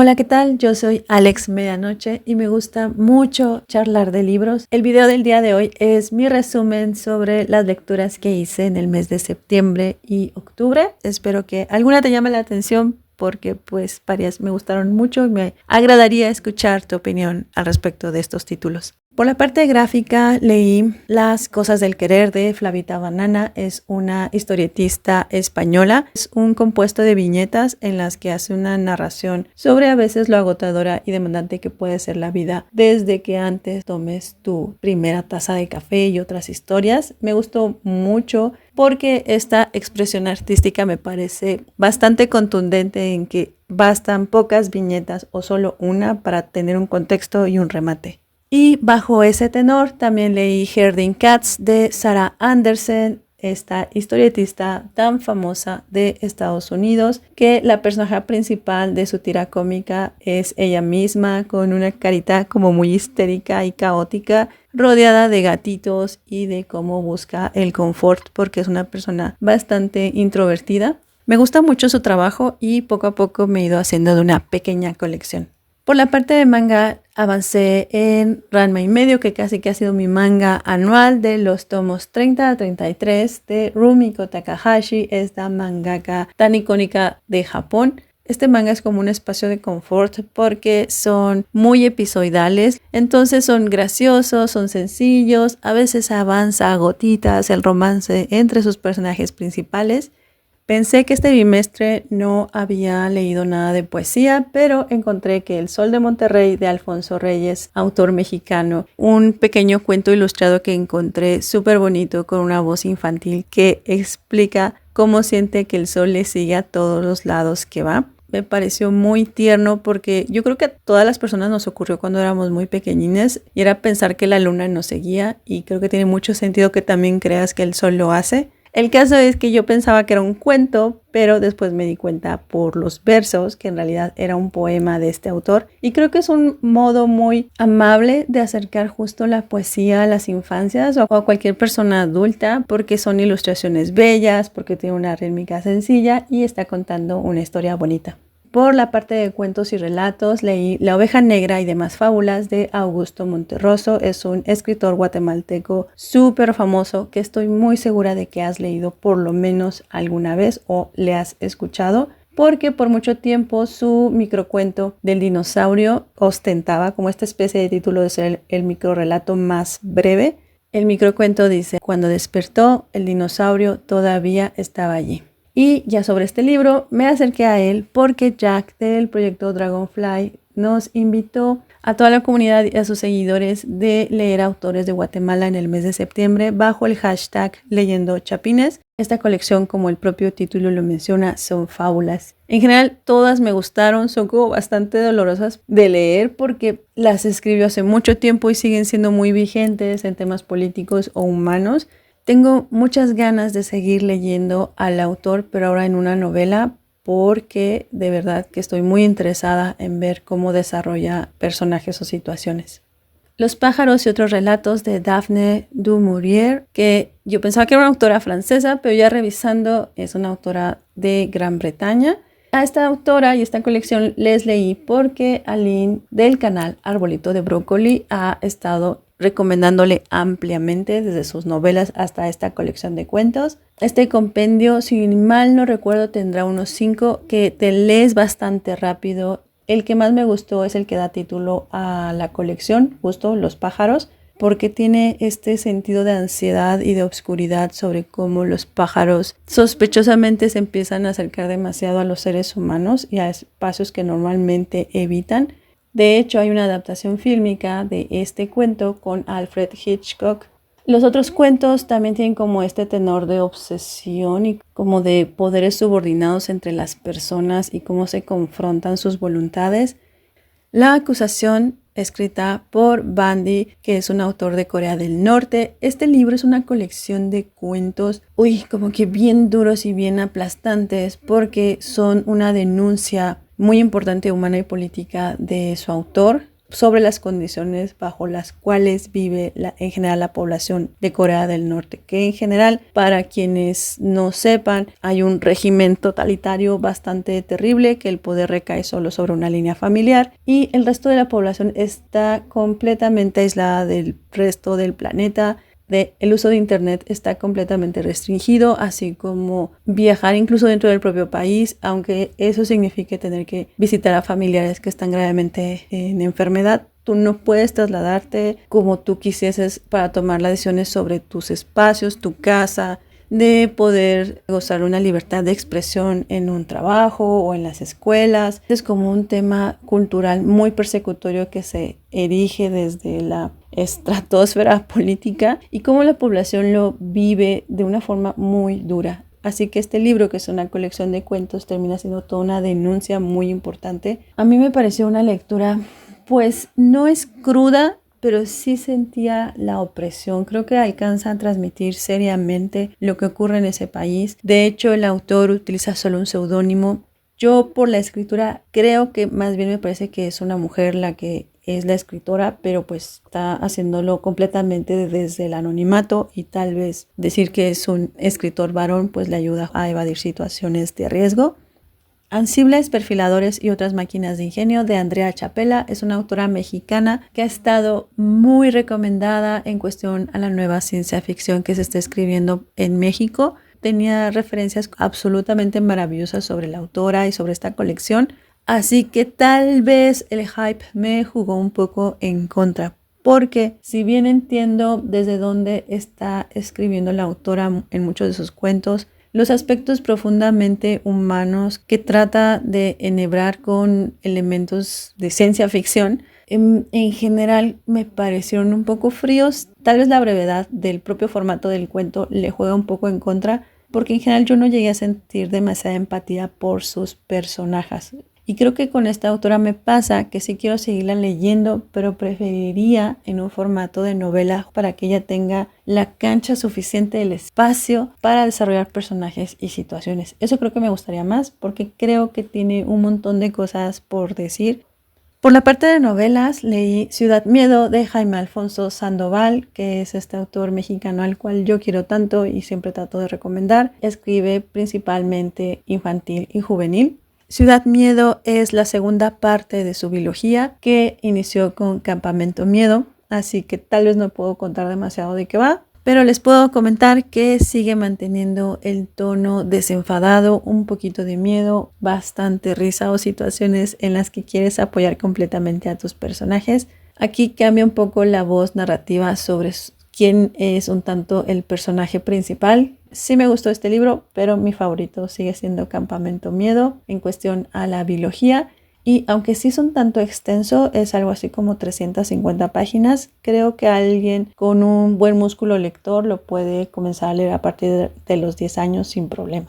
Hola, ¿qué tal? Yo soy Alex Medianoche y me gusta mucho charlar de libros. El video del día de hoy es mi resumen sobre las lecturas que hice en el mes de septiembre y octubre. Espero que alguna te llame la atención porque pues varias me gustaron mucho y me agradaría escuchar tu opinión al respecto de estos títulos. Por la parte gráfica leí Las cosas del querer de Flavita Banana. Es una historietista española. Es un compuesto de viñetas en las que hace una narración sobre a veces lo agotadora y demandante que puede ser la vida desde que antes tomes tu primera taza de café y otras historias. Me gustó mucho porque esta expresión artística me parece bastante contundente en que bastan pocas viñetas o solo una para tener un contexto y un remate. Y bajo ese tenor también leí Herding Cats de Sarah Andersen, esta historietista tan famosa de Estados Unidos, que la personaje principal de su tira cómica es ella misma, con una carita como muy histérica y caótica, rodeada de gatitos y de cómo busca el confort porque es una persona bastante introvertida. Me gusta mucho su trabajo y poco a poco me he ido haciendo de una pequeña colección. Por la parte de manga avancé en Ranma y medio, que casi que ha sido mi manga anual de los tomos 30 a 33 de Rumiko Takahashi, esta mangaka tan icónica de Japón. Este manga es como un espacio de confort porque son muy episoidales, entonces son graciosos, son sencillos, a veces avanza a gotitas el romance entre sus personajes principales. Pensé que este bimestre no había leído nada de poesía, pero encontré que El Sol de Monterrey de Alfonso Reyes, autor mexicano, un pequeño cuento ilustrado que encontré súper bonito con una voz infantil que explica cómo siente que el sol le sigue a todos los lados que va. Me pareció muy tierno porque yo creo que a todas las personas nos ocurrió cuando éramos muy pequeñines y era pensar que la luna nos seguía, y creo que tiene mucho sentido que también creas que el sol lo hace. El caso es que yo pensaba que era un cuento, pero después me di cuenta por los versos que en realidad era un poema de este autor, y creo que es un modo muy amable de acercar justo la poesía a las infancias o a cualquier persona adulta, porque son ilustraciones bellas, porque tiene una rítmica sencilla y está contando una historia bonita. Por la parte de cuentos y relatos leí La oveja negra y demás fábulas de Augusto Monterroso. Es un escritor guatemalteco súper famoso que estoy muy segura de que has leído por lo menos alguna vez o le has escuchado, porque por mucho tiempo su microcuento del dinosaurio ostentaba como esta especie de título de ser el microrelato más breve. El microcuento dice: cuando despertó, el dinosaurio todavía estaba allí. Y ya sobre este libro me acerqué a él porque Jack del proyecto Dragonfly nos invitó a toda la comunidad y a sus seguidores de leer autores de Guatemala en el mes de septiembre bajo el hashtag Leyendo Chapines. Esta colección, como el propio título lo menciona, son fábulas. En general todas me gustaron, son como bastante dolorosas de leer porque las escribió hace mucho tiempo y siguen siendo muy vigentes en temas políticos o humanos. Tengo muchas ganas de seguir leyendo al autor, pero ahora en una novela, porque de verdad que estoy muy interesada en ver cómo desarrolla personajes o situaciones. Los pájaros y otros relatos de Daphne du Maurier, que yo pensaba que era una autora francesa, pero ya revisando es una autora de Gran Bretaña. A esta autora y esta colección les leí porque Aline del canal Arbolito de Brócoli ha estado recomendándole ampliamente desde sus novelas hasta esta colección de cuentos. Este compendio, si mal no recuerdo, tendrá unos 5 que te lees bastante rápido. El que más me gustó es el que da título a la colección, justo Los pájaros, porque tiene este sentido de ansiedad y de obscuridad sobre cómo los pájaros sospechosamente se empiezan a acercar demasiado a los seres humanos y a espacios que normalmente evitan. De hecho, hay una adaptación fílmica de este cuento con Alfred Hitchcock. Los otros cuentos también tienen como este tenor de obsesión y como de poderes subordinados entre las personas y cómo se confrontan sus voluntades. La acusación, escrita por Bandi, que es un autor de Corea del Norte. Este libro es una colección de cuentos, como que bien duros y bien aplastantes, porque son una denuncia muy importante humana y política de su autor. sobre las condiciones bajo las cuales vive en general la población de Corea del Norte, que en general, para quienes no sepan, hay un régimen totalitario bastante terrible, que el poder recae solo sobre una línea familiar y el resto de la población está completamente aislada del resto del planeta. El uso de internet está completamente restringido, así como viajar incluso dentro del propio país, aunque eso signifique tener que visitar a familiares que están gravemente en enfermedad. Tú no puedes trasladarte como tú quisieses para tomar las decisiones sobre tus espacios, tu casa, de poder gozar una libertad de expresión en un trabajo o en las escuelas. Es como un tema cultural muy persecutorio que se erige desde la estratosfera política y cómo la población lo vive de una forma muy dura. Así que este libro, que es una colección de cuentos, termina siendo toda una denuncia muy importante. A mí me pareció una lectura, pues no es cruda, pero sí sentía la opresión. Creo que alcanza a transmitir seriamente lo que ocurre en ese país. De hecho, el autor utiliza solo un seudónimo. Yo, por la escritura, creo que más bien me parece que es una mujer la que es la escritora, pero pues está haciéndolo completamente desde el anonimato, y tal vez decir que es un escritor varón pues le ayuda a evadir situaciones de riesgo. Ansibles, perfiladores y otras máquinas de ingenio, de Andrea Chapela, es una autora mexicana que ha estado muy recomendada en cuestión a la nueva ciencia ficción que se está escribiendo en México. Tenía referencias absolutamente maravillosas sobre la autora y sobre esta colección, así que tal vez el hype me jugó un poco en contra, porque si bien entiendo desde dónde está escribiendo la autora en muchos de sus cuentos, los aspectos profundamente humanos que trata de enhebrar con elementos de ciencia ficción, en general me parecieron un poco fríos. Tal vez la brevedad del propio formato del cuento le juega un poco en contra, porque en general yo no llegué a sentir demasiada empatía por sus personajes. Y creo que con esta autora me pasa que sí quiero seguirla leyendo, pero preferiría en un formato de novela para que ella tenga la cancha suficiente, el espacio para desarrollar personajes y situaciones. Eso creo que me gustaría más, porque creo que tiene un montón de cosas por decir. Por la parte de novelas, leí Ciudad Miedo de Jaime Alfonso Sandoval, que es este autor mexicano al cual yo quiero tanto y siempre trato de recomendar. Escribe principalmente infantil y juvenil. Ciudad Miedo es la segunda parte de su biología, que inició con Campamento Miedo, así que tal vez no puedo contar demasiado de qué va, pero les puedo comentar que sigue manteniendo el tono desenfadado, un poquito de miedo, bastante risa o situaciones en las que quieres apoyar completamente a tus personajes. Aquí cambia un poco la voz narrativa sobre quién es un tanto el personaje principal. Sí me gustó este libro, pero mi favorito sigue siendo Campamento Miedo en cuestión a la biología. Y aunque sí es un tanto extenso, es algo así como 350 páginas, creo que alguien con un buen músculo lector lo puede comenzar a leer a partir de los 10 años sin problema.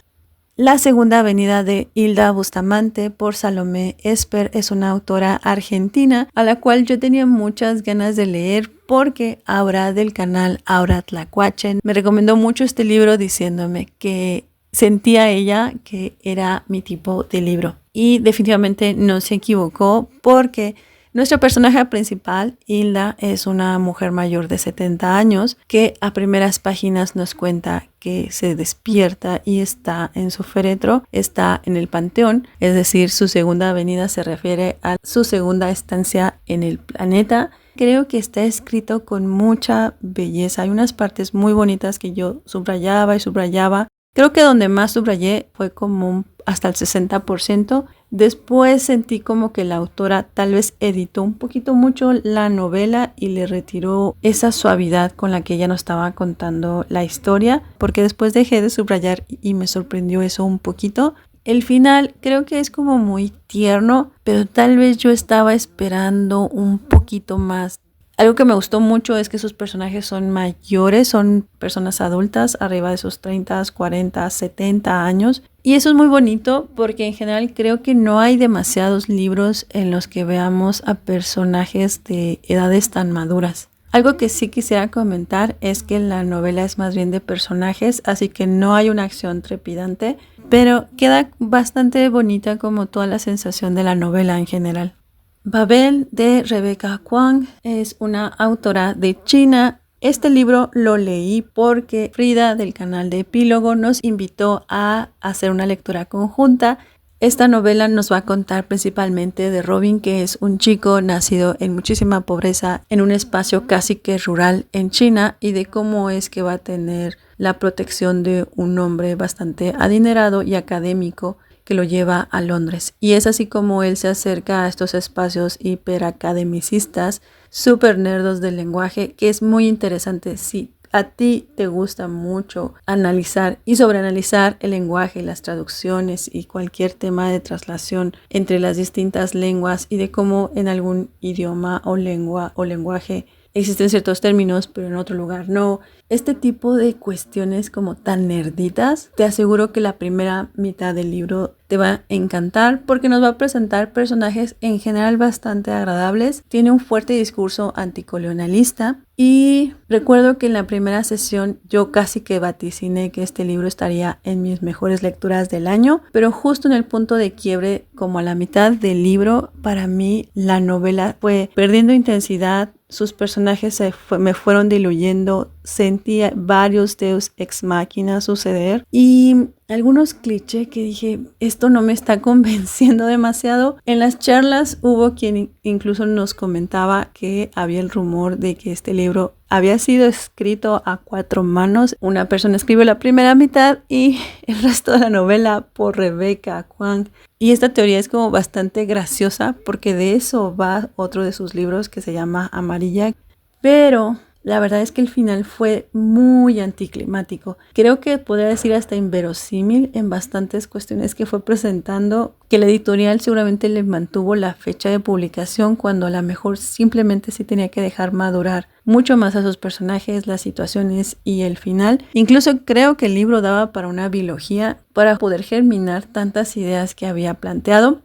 La segunda avenida de Hilda Bustamante por Salomé Esper es una autora argentina a la cual yo tenía muchas ganas de leer, porque Aura del canal Aura Tlacuachen me recomendó mucho este libro diciéndome que sentía ella que era mi tipo de libro. Y definitivamente no se equivocó, porque nuestra personaje principal, Hilda, es una mujer mayor de 70 años que a primeras páginas nos cuenta que se despierta y está en su féretro, está en el panteón, es decir, su segunda venida se refiere a su segunda estancia en el planeta. Creo que está escrito con mucha belleza. Hay unas partes muy bonitas que yo subrayaba y subrayaba. Creo que donde más subrayé fue como hasta el 60%. Después sentí como que la autora tal vez editó un poquito mucho la novela y le retiró esa suavidad con la que ella nos estaba contando la historia, porque después dejé de subrayar y me sorprendió eso un poquito. El final creo que es como muy tierno, pero tal vez yo estaba esperando un poquito más. Algo que me gustó mucho es que sus personajes son mayores, son personas adultas, arriba de sus 30, 40, 70 años. Y eso es muy bonito, porque en general creo que no hay demasiados libros en los que veamos a personajes de edades tan maduras. Algo que sí quisiera comentar es que la novela es más bien de personajes, así que no hay una acción trepidante, pero queda bastante bonita como toda la sensación de la novela en general. Babel de Rebecca Kuang es una autora de China. Este libro lo leí porque Frida del canal de Epílogo nos invitó a hacer una lectura conjunta. Esta novela nos va a contar principalmente de Robin, que es un chico nacido en muchísima pobreza en un espacio casi que rural en China, y de cómo es que va a tener la protección de un hombre bastante adinerado y académico que lo lleva a Londres. Y es así como él se acerca a estos espacios hiperacademicistas, super nerdos del lenguaje, que es muy interesante. Si a ti te gusta mucho analizar y sobreanalizar el lenguaje, las traducciones y cualquier tema de traslación entre las distintas lenguas, y de cómo en algún idioma o lengua o lenguaje existen ciertos términos, pero en otro lugar no. Este tipo de cuestiones como tan nerditas, te aseguro que la primera mitad del libro te va a encantar porque nos va a presentar personajes en general bastante agradables. Tiene un fuerte discurso anticolonialista y recuerdo que en la primera sesión yo casi que vaticiné que este libro estaría en mis mejores lecturas del año, pero justo en el punto de quiebre, como a la mitad del libro, para mí la novela fue perdiendo intensidad. Sus personajes me fueron diluyendo, sentía varios deus ex machina suceder y algunos clichés que dije, esto no me está convenciendo demasiado. En las charlas hubo quien incluso nos comentaba que había el rumor de que este libro había sido escrito a 4 manos. Una persona escribió la primera mitad y el resto de la novela por Rebecca Kuang. Y esta teoría es como bastante graciosa porque de eso va otro de sus libros que se llama Amarilla. Pero la verdad es que el final fue muy anticlimático. Creo que podría decir hasta inverosímil en bastantes cuestiones que fue presentando, que la editorial seguramente le mantuvo la fecha de publicación cuando a lo mejor simplemente sí tenía que dejar madurar mucho más a sus personajes, las situaciones y el final. Incluso creo que el libro daba para una biología para poder germinar tantas ideas que había planteado.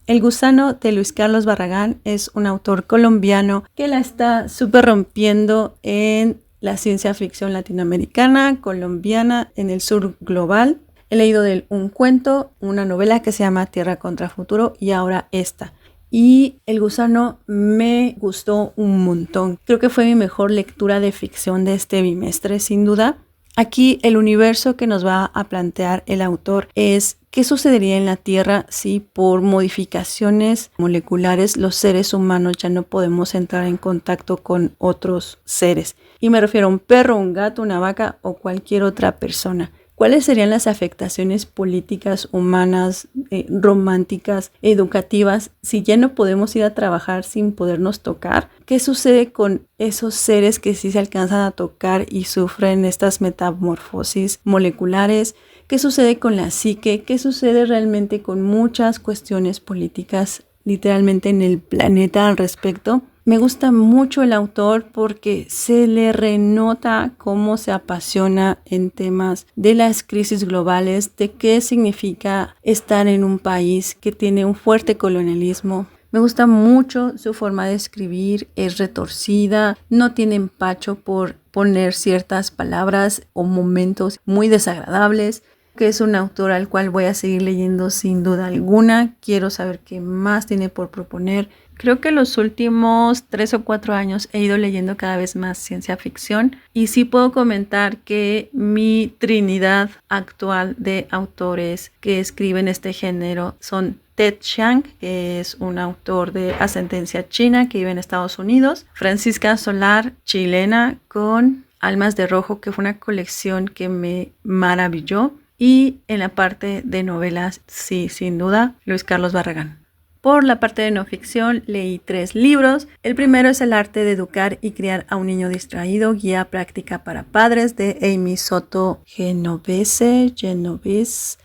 El gusano de Luis Carlos Barragán es un autor colombiano que la está súper rompiendo en la ciencia ficción latinoamericana, colombiana, en el sur global. He leído de él un cuento, una novela que se llama Tierra contra Futuro y ahora esta. Y El gusano me gustó un montón. Creo que fue mi mejor lectura de ficción de este bimestre, sin duda. Aquí el universo que nos va a plantear el autor es qué sucedería en la Tierra si por modificaciones moleculares los seres humanos ya no podemos entrar en contacto con otros seres. Y me refiero a un perro, un gato, una vaca o cualquier otra persona. ¿Cuáles serían las afectaciones políticas, humanas, románticas, educativas, si ya no podemos ir a trabajar sin podernos tocar? ¿Qué sucede con esos seres que sí se alcanzan a tocar y sufren estas metamorfosis moleculares? ¿Qué sucede con la psique? ¿Qué sucede realmente con muchas cuestiones políticas literalmente en el planeta al respecto? Me gusta mucho el autor porque se le renota cómo se apasiona en temas de las crisis globales, de qué significa estar en un país que tiene un fuerte colonialismo. Me gusta mucho su forma de escribir, es retorcida, no tiene empacho por poner ciertas palabras o momentos muy desagradables. Que es un autor al cual voy a seguir leyendo sin duda alguna. Quiero saber qué más tiene por proponer. Creo que los últimos 3 o 4 años he ido leyendo cada vez más ciencia ficción y sí puedo comentar que mi trinidad actual de autores que escriben este género son Ted Chiang, que es un autor de ascendencia china que vive en Estados Unidos, Francisca Solar, chilena, con Almas de Rojo, que fue una colección que me maravilló. Y en la parte de novelas, sí, sin duda, Luis Carlos Barragán. Por la parte de no ficción, leí 3 libros. El primero es El arte de educar y criar a un niño distraído, guía práctica para padres, de Amy Soto Genovese.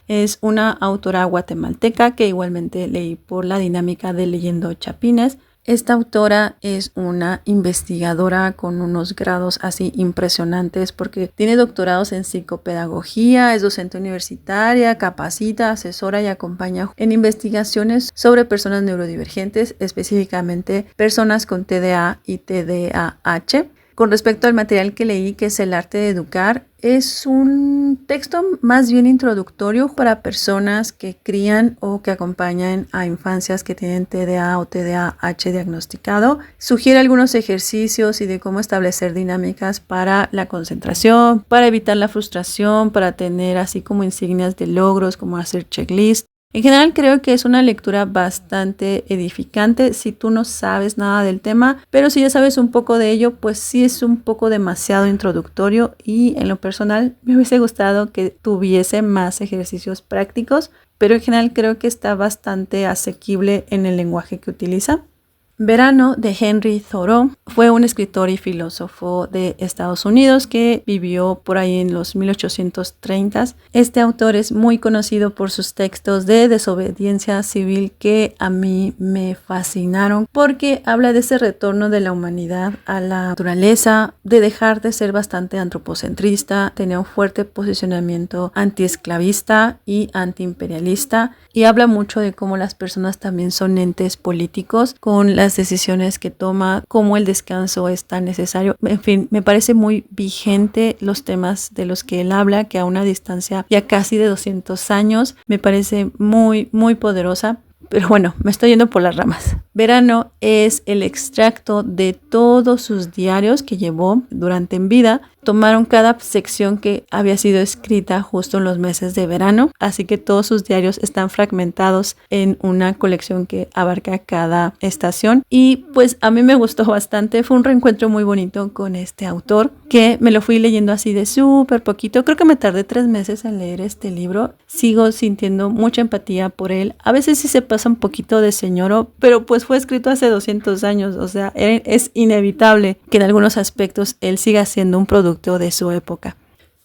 Es una autora guatemalteca que igualmente leí por la dinámica de Leyendo Chapines. Esta autora es una investigadora con unos grados así impresionantes porque tiene doctorados en psicopedagogía, es docente universitaria, capacita, asesora y acompaña en investigaciones sobre personas neurodivergentes, específicamente personas con TDA y TDAH. Con respecto al material que leí, que es El arte de educar, es un texto más bien introductorio para personas que crían o que acompañan a infancias que tienen TDA o TDAH diagnosticado. Sugiere algunos ejercicios y de cómo establecer dinámicas para la concentración, para evitar la frustración, para tener así como insignias de logros, como hacer checklist. En general creo que es una lectura bastante edificante si tú no sabes nada del tema, pero si ya sabes un poco de ello, pues sí es un poco demasiado introductorio y en lo personal me hubiese gustado que tuviese más ejercicios prácticos, pero en general creo que está bastante asequible en el lenguaje que utiliza. Verano de Henry Thoreau fue un escritor y filósofo de Estados Unidos que vivió por ahí en los 1830. Este autor es muy conocido por sus textos de desobediencia civil que a mí me fascinaron porque habla de ese retorno de la humanidad a la naturaleza, de dejar de ser bastante antropocentrista, tenía un fuerte posicionamiento antiesclavista y antiimperialista y habla mucho de cómo las personas también son entes políticos con las decisiones que toma, cómo el descanso es tan necesario. En fin, me parece muy vigente los temas de los que él habla, que a una distancia ya casi de 200 años me parece muy, muy poderosa. Pero bueno, me estoy yendo por las ramas. Verano es el extracto de todos sus diarios que llevó durante en vida. Tomaron cada sección que había sido escrita justo en los meses de verano, así que todos sus diarios están fragmentados en una colección que abarca cada estación. Y pues a mí me gustó bastante, fue un reencuentro muy bonito con este autor, que me lo fui leyendo así de súper poquito. Creo que me tardé 3 meses en leer este libro. Sigo sintiendo mucha empatía por él. A veces sí se pasa un poquito de señoro, pero pues fue escrito hace 200 años, o sea, es inevitable que en algunos aspectos él siga siendo un producto de su época.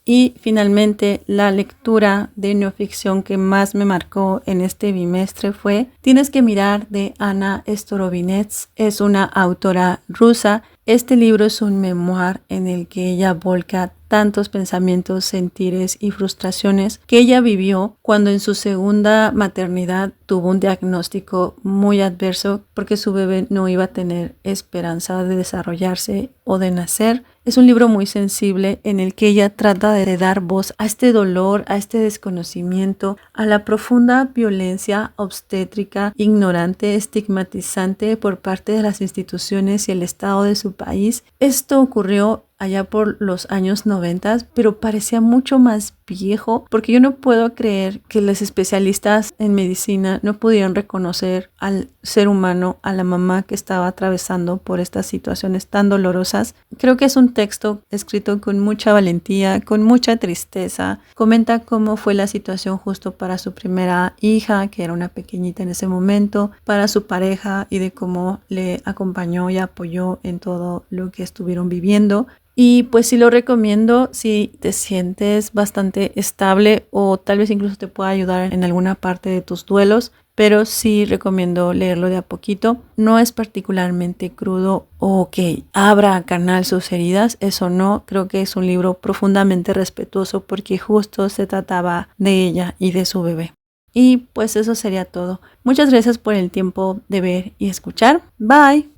Y finalmente, la lectura de neoficción que más me marcó en este bimestre fue Tienes que mirar, de Anna Storovinets. Es una autora rusa. Este libro es un memoir en el que ella volca tantos pensamientos, sentires y frustraciones que ella vivió cuando en su segunda maternidad tuvo un diagnóstico muy adverso porque su bebé no iba a tener esperanza de desarrollarse o de nacer. Es un libro muy sensible en el que ella trata de dar voz a este dolor, a este desconocimiento, a la profunda violencia obstétrica, ignorante, estigmatizante por parte de las instituciones y el Estado de su país. Esto ocurrió allá por los años 90, pero parecía mucho más viejo, porque yo no puedo creer que los especialistas en medicina no pudieran reconocer al ser humano, a la mamá que estaba atravesando por estas situaciones tan dolorosas. Creo que es un texto escrito con mucha valentía, con mucha tristeza. Comenta cómo fue la situación justo para su primera hija, que era una pequeñita en ese momento, para su pareja y de cómo le acompañó y apoyó en todo lo que estuvieron viviendo. Y pues sí lo recomiendo si te sientes bastante estable o tal vez incluso te pueda ayudar en alguna parte de tus duelos, pero sí recomiendo leerlo de a poquito. No es particularmente crudo o que abra a canal sus heridas, eso no. Creo que es un libro profundamente respetuoso porque justo se trataba de ella y de su bebé. Y pues eso sería todo. Muchas gracias por el tiempo de ver y escuchar. Bye.